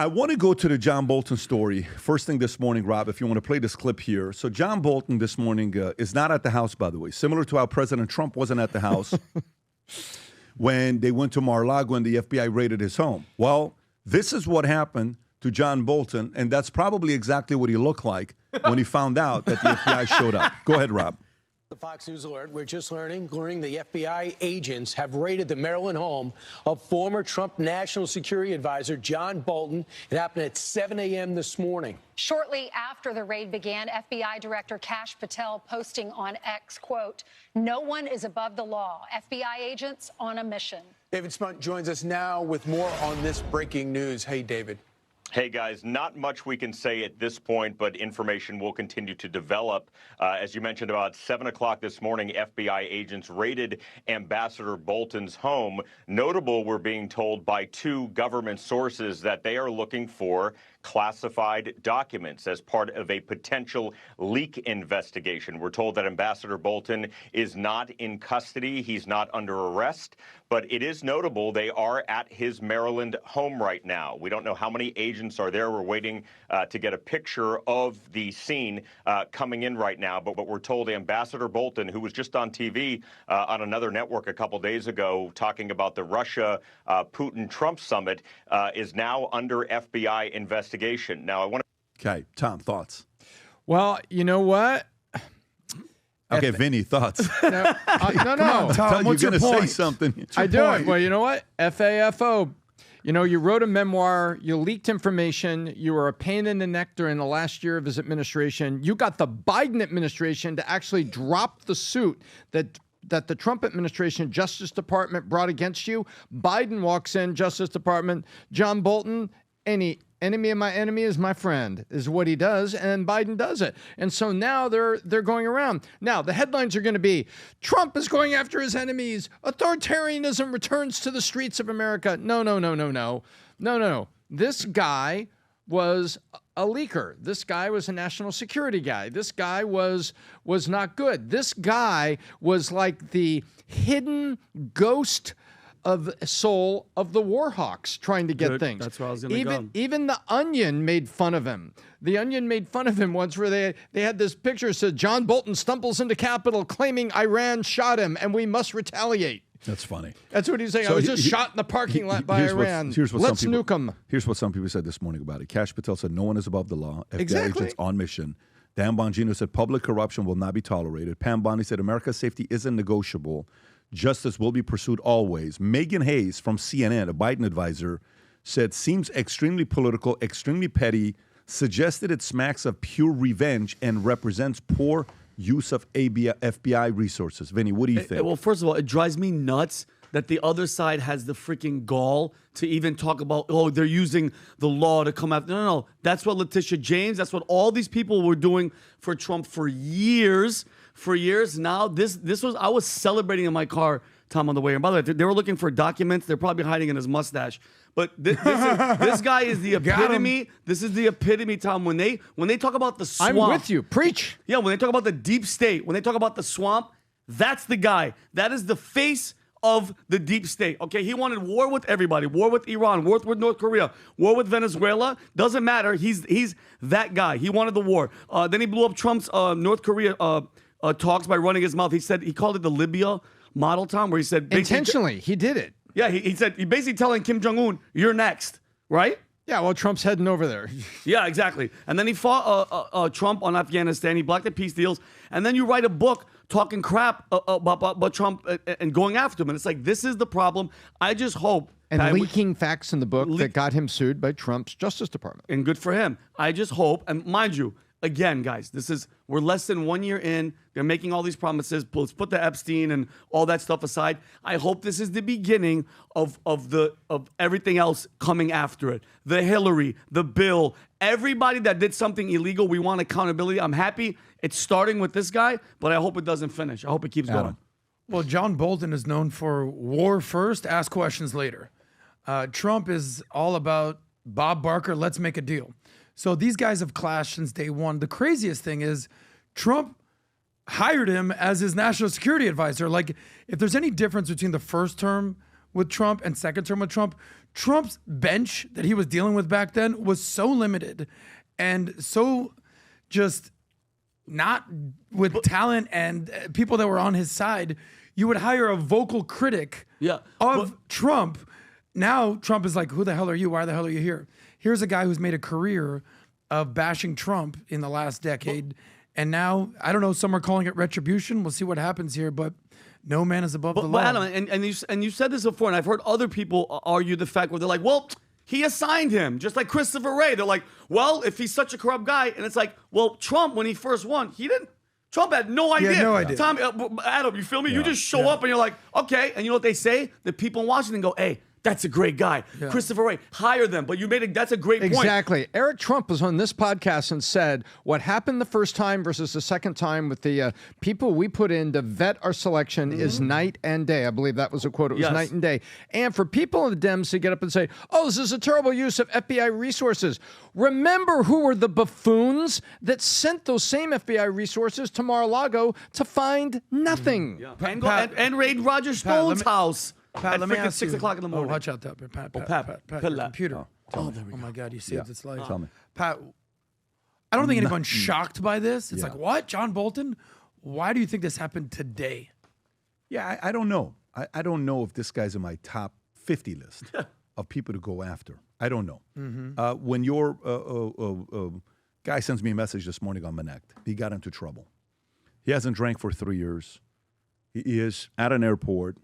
I want to go to the John Bolton story. First thing this morning, Rob, if you want to play this clip here. So John Bolton this morning is not at the house, by the way, similar to how President Trump wasn't at the house when they went to Mar-a-Lago and the FBI raided his home. Well, this is what happened to John Bolton, and that's probably exactly what he looked like when he found out that the FBI showed up. Go ahead, Rob. The Fox News alert, we're just learning the FBI agents have raided the Maryland home of former Trump National Security Advisor John Bolton. It happened at 7 a.m. this morning. Shortly after the raid began, FBI Director Kash Patel posting on X, quote, "No one is above the law. FBI agents on a mission." David Spunt joins us now with more on this breaking news. Hey, David. Hey, guys, not much we can say at this point, but information will continue to develop. As you mentioned, about 7 o'clock this morning, FBI agents raided Ambassador Bolton's home. Notable, we're being told by two government sources that they are looking for classified documents as part of a potential leak investigation. We're told that Ambassador Bolton is not in custody. He's not under arrest. But it is notable they are at his Maryland home right now. We don't know how many agents are there. We're waiting to get a picture of the scene coming in right now. But we're told Ambassador Bolton, who was just on TV on another network a couple days ago talking about the Russia-Putin-Trump summit, is now under FBI investigation. Now, I want to... Okay, Tom, thoughts? Well, you know what? Okay, Vinny, thoughts? No. Come on, Tom, what's your point? Say something. I do it. Well, you know what? FAFO. You know, you wrote a memoir, you leaked information, you were a pain in the neck during the last year of his administration. You got the Biden administration to actually drop the suit that the Trump administration Justice Department brought against you. Biden walks in, Justice Department, John Bolton, any enemy of my enemy is my friend, is what he does, and Biden does it. And so now they're going around. Now, the headlines are going to be, Trump is going after his enemies. Authoritarianism returns to the streets of America. No. This guy was a leaker. This guy was a national security guy. This guy was not good. This guy was like the hidden ghost of soul of the Warhawks trying to get things. That's where I was going to go. Even The Onion made fun of him. The Onion made fun of him once where they had this picture that said, John Bolton stumbles into Capitol claiming Iran shot him and we must retaliate. That's funny. That's what he's saying. So I was just shot in the parking lot by Iran. Let's nuke him. Here's what some people said this morning about it. Kash Patel said, no one is above the law. FBI Exactly. agents on mission. Dan Bongino said, public corruption will not be tolerated. Pam Bondi said, America's safety isn't negotiable. Justice will be pursued always. Megan Hayes from CNN, a Biden advisor, said, seems extremely political, extremely petty, suggested it smacks of pure revenge and represents poor use of FBI resources. Vinny, what do you think? Well, first of all, it drives me nuts that the other side has the freaking gall to even talk about, oh, they're using the law to come after. No. That's what Letitia James, that's what all these people were doing for Trump for years. Now, this was, I was celebrating in my car, Tom, on the way. And by the way, they were looking for documents. They're probably hiding in his mustache. But this guy is the epitome. This is the epitome, Tom. When they talk about the swamp. I'm with you. Preach. Yeah, when they talk about the deep state, when they talk about the swamp, that's the guy. That is the face of the deep state. Okay, he wanted war with everybody. War with Iran, war with North Korea, war with Venezuela. Doesn't matter. He's that guy. He wanted the war. Then he blew up Trump's North Korea talks by running his mouth. He called it the Libya model, Tom, where he said intentionally he did it. Yeah, he said he basically telling Kim Jong-un, "You're next," right? Yeah, well, Trump's heading over there. Yeah, exactly. And then he fought Trump on Afghanistan. He blocked the peace deals. And then you write a book talking crap about Trump and going after him. And it's like, this is the problem. I just hope. And leaking facts in the book that got him sued by Trump's Justice Department. And good for him. I just hope, and mind you, again, guys, we're less than 1 year in. They're making all these promises. Let's put the Epstein and all that stuff aside. I hope this is the beginning of everything else coming after it. The Hillary, the Bill, everybody that did something illegal. We want accountability. I'm happy it's starting with this guy, but I hope it doesn't finish. I hope it keeps going. Well, John Bolton is known for war first, ask questions later. Trump is all about Bob Barker, let's make a deal. So these guys have clashed since day one. The craziest thing is Trump hired him as his national security advisor. Like, if there's any difference between the first term with Trump and second term with Trump, Trump's bench that he was dealing with back then was so limited and so just not with talent and people that were on his side. You would hire a vocal critic of Trump. Now Trump is like, who the hell are you? Why the hell are you here? Here's a guy who's made a career of bashing Trump in the last decade. And now, I don't know, some are calling it retribution. We'll see what happens here, but no man is above the law. But Adam, and you said this before, and I've heard other people argue the fact where they're like, well, he assigned him, just like Christopher Wray. They're like, well, if he's such a corrupt guy, and it's like, well, Trump, when he first won, Trump had no idea. Yeah, no idea. Tom, Adam, you feel me? You just show up and you're like, okay. And you know what they say? The people in Washington go, hey, that's a great guy. Yeah. Christopher Wray, hire them. But that's a great point. Exactly. Eric Trump was on this podcast and said what happened the first time versus the second time with the people we put in to vet our selection is night and day. I believe that was a quote. It was night and day. And for people in the Dems to get up and say, oh, this is a terrible use of FBI resources. Remember who were the buffoons that sent those same FBI resources to Mar-a-Lago to find nothing. Yeah. And raid Roger Stone's house. Pat, let me ask 6 o'clock in the morning. Oh, watch out there. Pat, your computer. Oh my God, you saved its life. Tell me. Pat, I don't think anyone's shocked by this. It's like, what? John Bolton? Why do you think this happened today? Yeah, I don't know. I don't know if this guy's in my top 50 list of people to go after. I don't know. When your guy sends me a message this morning on Manect, he got into trouble. He hasn't drank for 3 years. He is at an airport.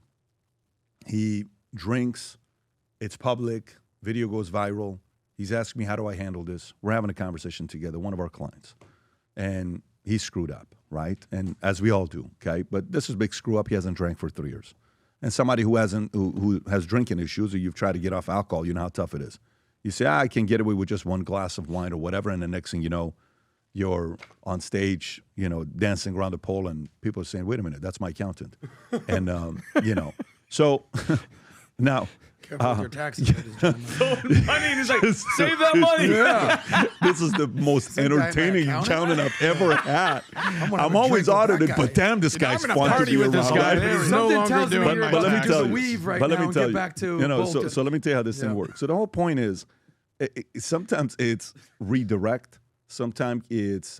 He drinks. It's public. Video goes viral. He's asking me, how do I handle this? We're having a conversation together, one of our clients. And he screwed up, right? And as we all do, okay? But this is a big screw up. He hasn't drank for 3 years. And somebody who has drinking issues, or you've tried to get off alcohol, you know how tough it is. You say, I can get away with just one glass of wine or whatever, and the next thing you know, you're on stage, dancing around the pole, and people are saying, wait a minute, that's my accountant. And, So now, careful with your taxes. I mean, he's like, save that money. Yeah. This is the most entertaining accountant I've ever had. I'm always audited, but damn, this guy's fun to be with this guy. around. He's no longer doing But let me tell you. But let me tell you. So let me tell you how this thing works. So the whole point is, sometimes it's redirect. Sometimes it's,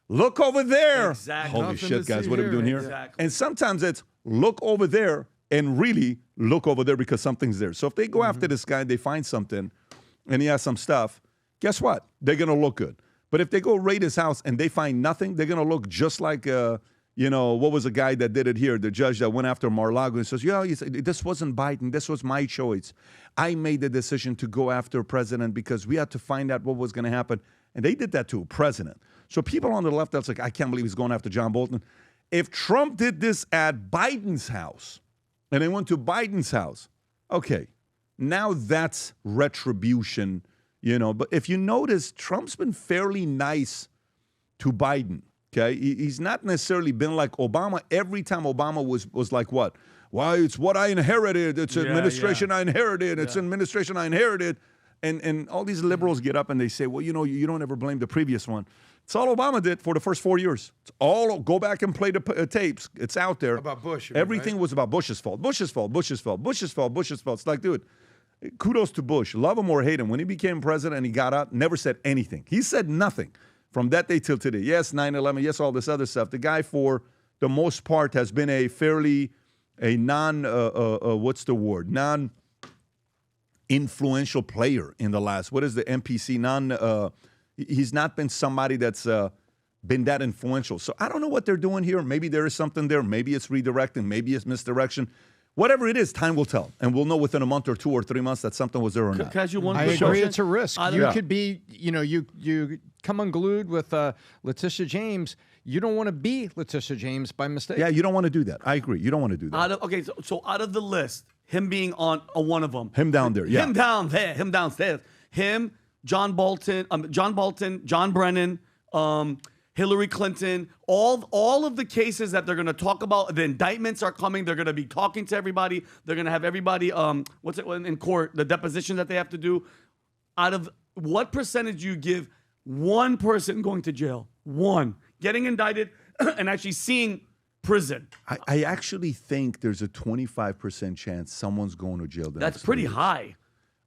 look over there. Exactly. Holy shit, guys, what are we doing here? Exactly. And sometimes it's look over there and really look over there because something's there. So if they go after this guy and they find something and he has some stuff, guess what? They're going to look good. But if they go raid his house and they find nothing, they're going to look just like, what was the guy that did it here, the judge that went after Mar-a-Lago and says, this wasn't Biden. This was my choice. I made the decision to go after president because we had to find out what was going to happen. And they did that to a president. So people on the left, that's like, I can't believe he's going after John Bolton. If Trump did this at Biden's house, and they went to Biden's house, okay, now that's retribution, But if you notice, Trump's been fairly nice to Biden, okay? He's not necessarily been like Obama. Every time Obama was like what? Well, it's what I inherited. It's administration I inherited. It's administration I inherited. And all these liberals get up and they say, well, you don't ever blame the previous one. It's all Obama did for the first 4 years. It's all, go back and play the tapes. It's out there. About Bush. Everything was about Bush's fault. Bush's fault. Bush's fault. Bush's fault. Bush's fault. It's like, dude, kudos to Bush. Love him or hate him. When he became president and he got out, never said anything. He said nothing from that day till today. Yes, 9/11. Yes, all this other stuff. The guy, for the most part, has been a non-influential player in the last, what is the NPC? He's not been somebody that's been that influential. So I don't know what they're doing here. Maybe there is something there. Maybe it's redirecting. Maybe it's misdirection. Whatever it is, time will tell. And we'll know within a month or 2 or 3 months that something was there or not. I agree. It's a risk. You could be, you come unglued with Letitia James. You don't want to be Letitia James by mistake. Yeah, you don't want to do that. I agree. You don't want to do that. So out of the list, him being on one of them. Him down there, yeah. Him down there. Him downstairs. Him, John Bolton, John Brennan, Hillary Clinton, all of the cases that they're going to talk about, the indictments are coming. They're going to be talking to everybody. They're going to have everybody, in court, the deposition that they have to do. Out of what percentage you give one person going to jail? One. Getting indicted and actually seeing prison. I actually think there's a 25% chance someone's going to jail. That's pretty high.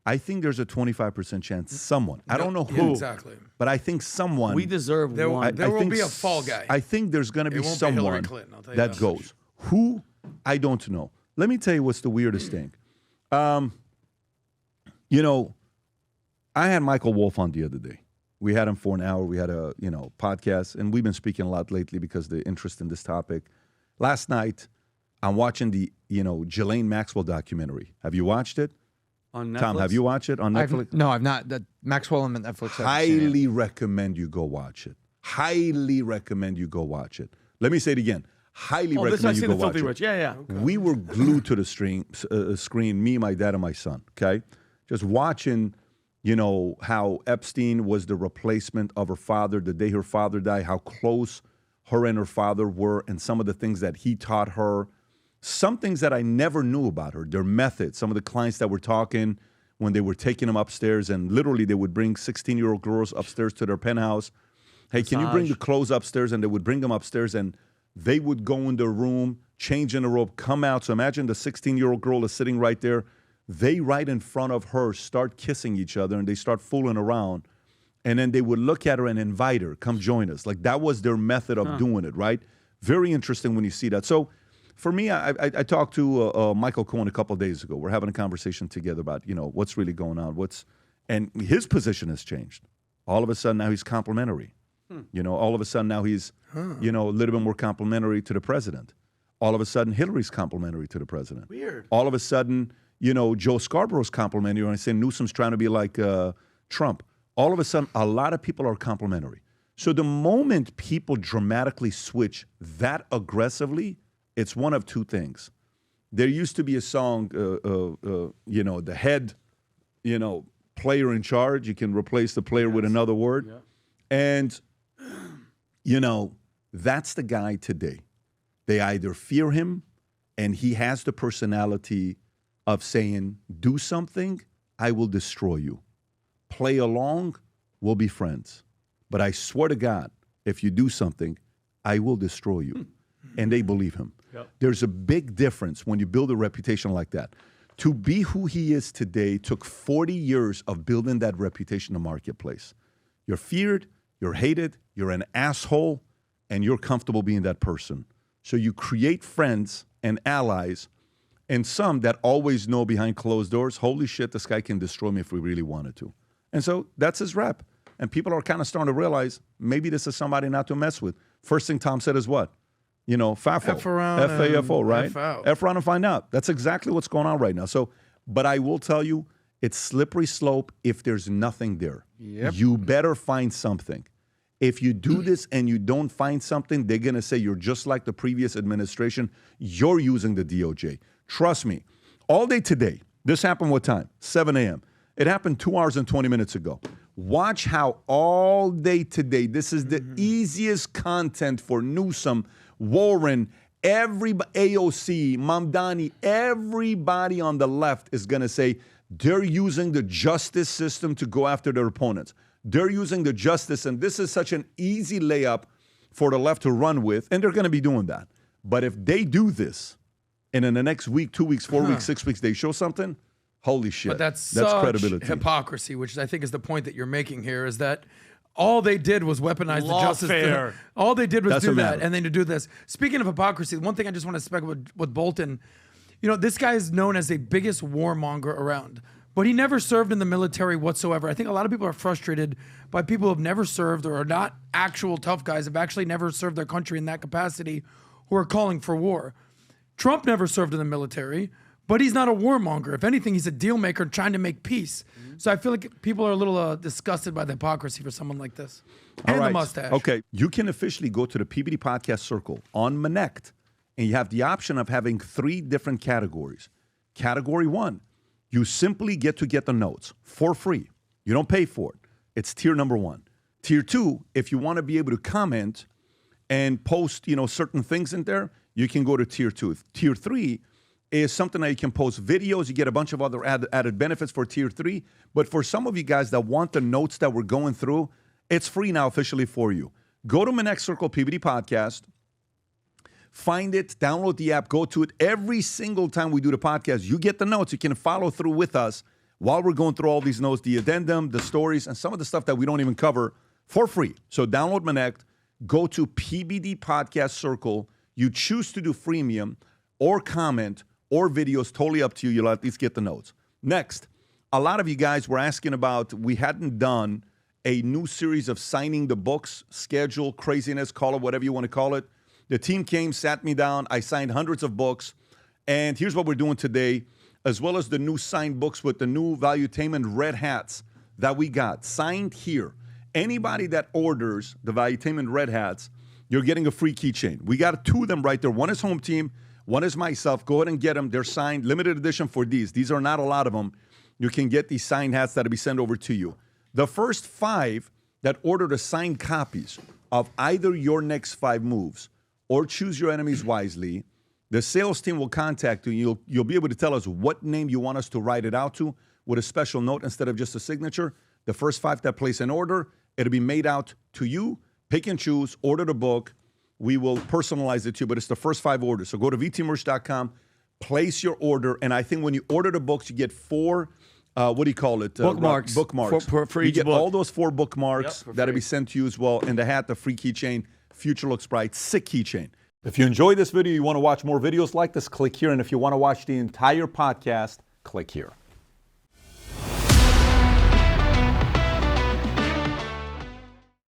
I think there's a 25% chance someone. I don't know who. Yeah, exactly. But I think someone. We deserve There, one. there will think be a fall guy. I think there's going to be won't be Hillary someone Clinton, I'll tell you that that goes. Who? I don't know. Let me tell you what's the weirdest thing. You know, I had Michael Wolff on the other day. We had him for an hour. We had a podcast, and we've been speaking a lot lately because of the interest in this topic. Last night, I'm watching the Ghislaine Maxwell documentary. Have you watched it? On Netflix? Tom, have you watched it on Netflix? No, I've not. Maxwell and Netflix. Highly recommend you go watch it. Highly recommend you go watch it. Let me say it again. Highly recommend you go watch it. Rich. Yeah. Okay. We were glued to the screen, me, my dad, and my son, okay? Just watching, how Epstein was the replacement of her father the day her father died, how close her and her father were, and some of the things that he taught her. Some things that I never knew about her, their methods, some of the clients that were talking when they were taking them upstairs, and literally they would bring 16-year-old girls upstairs to their penthouse. Hey, can you bring the clothes upstairs? And they would bring them upstairs, and they would go in their room, change in the robe, come out. So imagine the 16-year-old girl is sitting right there. They, right in front of her, start kissing each other, and they start fooling around. And then they would look at her and invite her, come join us. Like, that was their method of doing it, right? Very interesting when you see that. So for me, I talked to Michael Cohen a couple of days ago. We're having a conversation together about, what's really going on. And his position has changed. All of a sudden, now he's complimentary. All of a sudden, now he's, a little bit more complimentary to the president. All of a sudden, Hillary's complimentary to the president. Weird. All All of a sudden, Joe Scarborough's complimentary, and I say Newsom's trying to be like Trump. All of a sudden, a lot of people are complimentary. So the moment people dramatically switch that aggressively, it's one of two things. There used to be a song, the head, player in charge. You can replace the player with another word. Yeah. And, that's the guy today. They either fear him, and he has the personality of saying, do something, I will destroy you. Play along, we'll be friends. But I swear to God, if you do something, I will destroy you. And they believe him. Yep. There's a big difference when you build a reputation like that. To be who he is today took 40 years of building that reputation in the marketplace. You're feared, you're hated, you're an asshole, and you're comfortable being that person. So you create friends and allies, and some that always know behind closed doors, holy shit, this guy can destroy me if we really wanted to. And so that's his rep. And people are kind of starting to realize maybe this is somebody not to mess with. First thing Tom said is what? FAFO. F around F-A-F-O, right? F out. F around and find out. That's exactly what's going on right now. So, but I will tell you, it's slippery slope if there's nothing there. Yep. You better find something. If you do this and you don't find something, they're going to say you're just like the previous administration. You're using the DOJ. Trust me. All day today, this happened what time? 7 a.m. It happened 2 hours and 20 minutes ago. Watch how all day today, this is the easiest content for Newsom, Warren, everybody, AOC, Mamdani, everybody on the left is going to say they're using the justice system to go after their opponents. They're using the justice, and this is such an easy layup for the left to run with, and they're going to be doing that. But if they do this, and in the next week, 2 weeks, 4 weeks, 6 weeks, they show something, holy shit. But that's such credibility. Hypocrisy, which I think is the point that you're making here, is that all they did was weaponize the justice system. All they did was Doesn't do that, matter. and then to do this. Speaking of hypocrisy, one thing I just want to spec with Bolton, this guy is known as the biggest warmonger around, but he never served in the military whatsoever. I think a lot of people are frustrated by people who have never served or are not actual tough guys, have actually never served their country in that capacity, who are calling for war. Trump never served in the military, but he's not a warmonger. If anything, he's a deal maker trying to make peace. So I feel like people are a little disgusted by the hypocrisy for someone like this. And the mustache. Okay, you can officially go to the PBD Podcast Circle on Connect, and you have the option of having 3 different categories. Category 1, you simply get to get the notes for free. You don't pay for it. It's tier number 1. Tier 2, if you want to be able to comment and post, certain things in there, you can go to tier 2. Tier 3 is something that you can post videos. You get a bunch of other added benefits for tier 3. But for some of you guys that want the notes that we're going through, it's free now officially for you. Go to my next Circle PBD Podcast. Find it, download the app, go to it. Every single time we do the podcast, you get the notes. You can follow through with us while we're going through all these notes, the addendum, the stories, and some of the stuff that we don't even cover for free. So download Manect, go to PBD Podcast Circle. You choose to do freemium or comment or videos, totally up to you. You'll at least get the notes. Next, a lot of you guys were asking about, we hadn't done a new series of signing the books, schedule, craziness, call it whatever you want to call it. The team came, sat me down. I signed hundreds of books. And here's what we're doing today, as well as the new signed books with the new Valuetainment red hats that we got signed here. Anybody that orders the Valuetainment red hats, you're getting a free keychain. We got 2 of them right there. One is home team. One is myself. Go ahead and get them. They're signed. Limited edition for these. These are not a lot of them. You can get these signed hats that'll be sent over to you. The first 5 that order the signed copies of either your next 5 moves or choose your enemies wisely, the sales team will contact you. You'll be able to tell us what name you want us to write it out to with a special note instead of just a signature. The first 5 that place an order, it'll be made out to you. Pick and choose, order the book. We will personalize it to you, but it's the first 5 orders. So go to vtmerch.com, place your order, and I think when you order the books, you get 4, what do you call it? Bookmarks. Bookmarks. For you each get book. all those 4 bookmarks Yep, that'll be sent to you as well. And the hat, the free keychain, Future Looks Bright, sick keychain. If you enjoyed this video, you want to watch more videos like this, click here. And if you want to watch the entire podcast, click here.